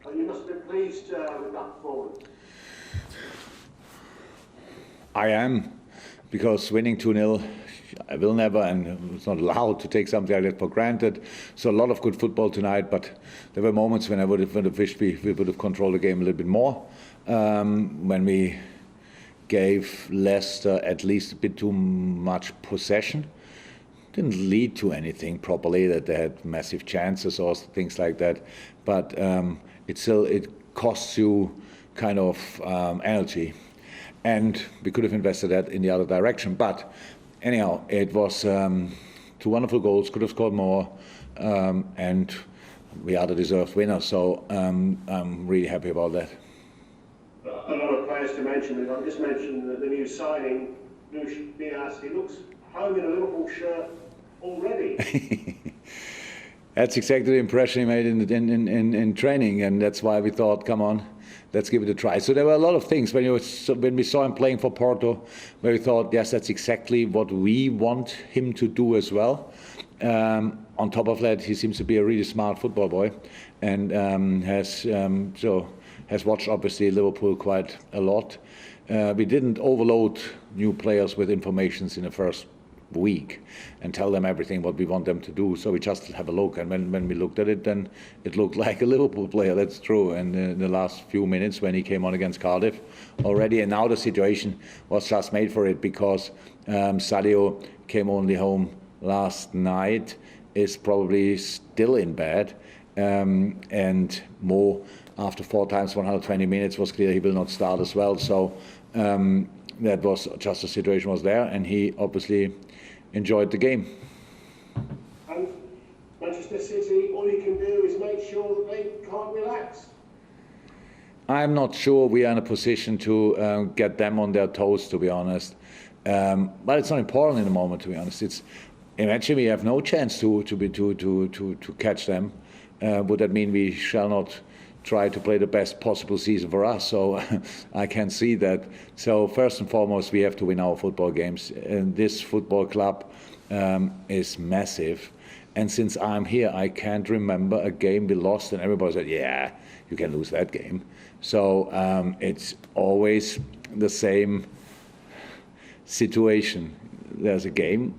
And you must be pleased with that performance. I am, because winning 2-0, I will never, and it's not allowed to take something like that for granted. So a lot of good football tonight, but there were moments when I would have wished we would have controlled the game a little bit more. When we gave Leicester at least a bit too much possession. Didn't lead to anything properly, that they had massive chances or things like that. But it costs you kind of energy. And we could have invested that in the other direction. But anyhow, it was 2 wonderful goals, could have scored more, and we are the deserved winner. So I'm really happy about that. A lot of players to mention. I've just mentioned the new signing, Diaz. He looks home in a Liverpool shirt already. That's exactly the impression he made in training, and that's why we thought, come on, let's give it a try. So there were a lot of things when we saw him playing for Porto, where we thought, yes, that's exactly what we want him to do as well. On top of that, he seems to be a really smart football boy, and has watched obviously Liverpool quite a lot. We didn't overload new players with informations in the first week and tell them everything what we want them to do. So we just have a look, and when we looked at it, then it looked like a Liverpool player. That's true. And in the last few minutes when he came on against Cardiff already, and now the situation was just made for it, because Sadio came only home last night, is probably still in bed, and Mo, after 4 times 120 minutes, was clear he will not start as well. So that was just the situation was there, and he obviously enjoyed the game. And Manchester City, all you can do is make sure that they can't relax. I'm not sure we are in a position to get them on their toes, to be honest. But it's not important in the moment, to be honest. It's eventually we have no chance to catch them. Would that mean we shall not try to play the best possible season for us? So I can see that. So first and foremost, we have to win our football games. And this football club is massive. And since I'm here, I can't remember a game we lost and everybody said, yeah, you can lose that game. So it's always the same situation. There's a game,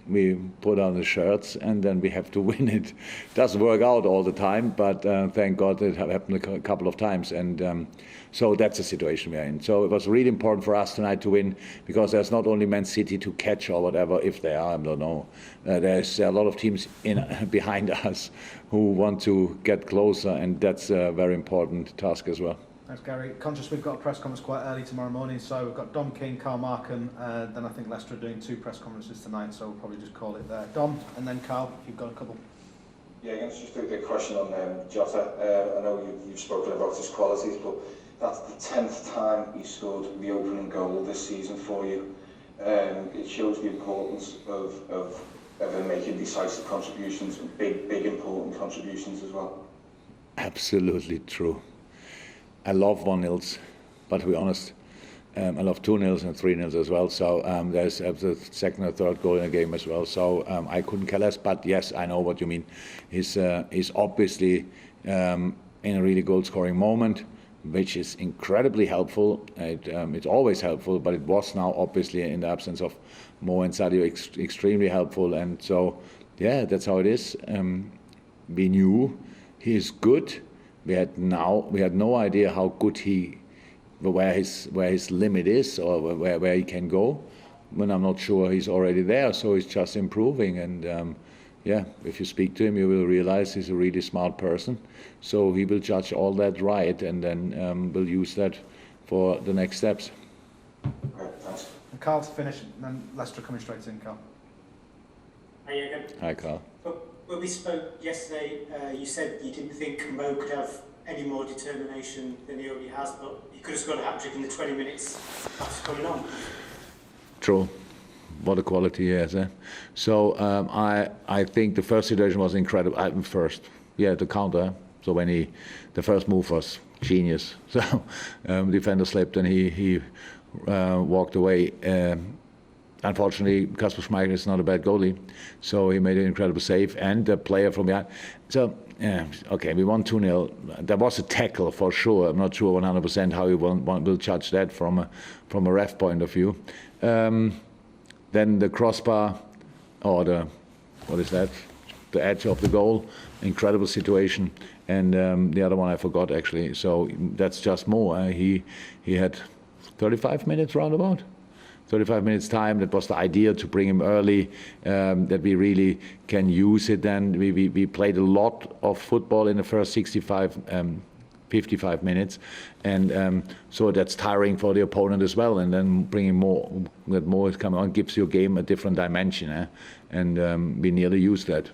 we put on the shirts, and then we have to win it. Doesn't work out all the time, but thank God it happened a couple of times, and so that's the situation we're in. So it was really important for us tonight to win, because there's not only Man City to catch or whatever, if they are, I don't know. There's a lot of teams behind us who want to get closer, and that's a very important task as well. Thanks, Gary. Conscious we've got a press conference quite early tomorrow morning, so we've got Dom King, Carl Markham, then I think Leicester are doing 2 press conferences tonight, so we'll probably just call it there. Dom, and then Carl, if you've got a couple. Yeah, it's just a question on Jota. I know you've spoken about his qualities, but that's the 10th time he scored the opening goal this season for you. It shows the importance of him making decisive contributions, big important contributions as well. Absolutely true. I love 1-0s, but to be honest, I love 2-0s and 3-0s as well. So there's the second or third goal in a game as well. So I couldn't care less. But yes, I know what you mean. He's obviously in a really goal-scoring moment, which is incredibly helpful. It's always helpful, but it was now obviously in the absence of Mo and Sadio extremely helpful. And so, yeah, that's how it is. We knew he is good. We had no idea how good where his limit is, or where he can go. When I'm not sure he's already there, so he's just improving. And yeah, if you speak to him, you will realize he's a really smart person. So he will judge all that right, and then will use that for the next steps. Okay, thanks. And Carl to finish, and then Leicester coming straight in, Carl. Hi, Jürgen. Hi, Carl. When we spoke yesterday, you said you didn't think Mo could have any more determination than he already has, but he could have scored a hat-trick in the 20 minutes after coming on. True. What a quality he has. So I think the first situation was incredible. The counter. So when the first move was genius. So defender slipped and he walked away. Unfortunately, Kasper Schmeichel is not a bad goalie, so he made an incredible save, and the player from behind. So Yeah, okay, we won 2-0. There was a tackle for sure. I'm not sure 100% how you will judge that from a ref point of view. Then the crossbar, or what is that? The edge of the goal, incredible situation. And the other one I forgot actually. So that's just more. He had 35 minutes roundabout. 35 minutes time. That was the idea, to bring him early, that we really can use it then. We played a lot of football in the first 55 minutes, and so that's tiring for the opponent as well. And then bringing more is coming on gives your game a different dimension, and we nearly used that.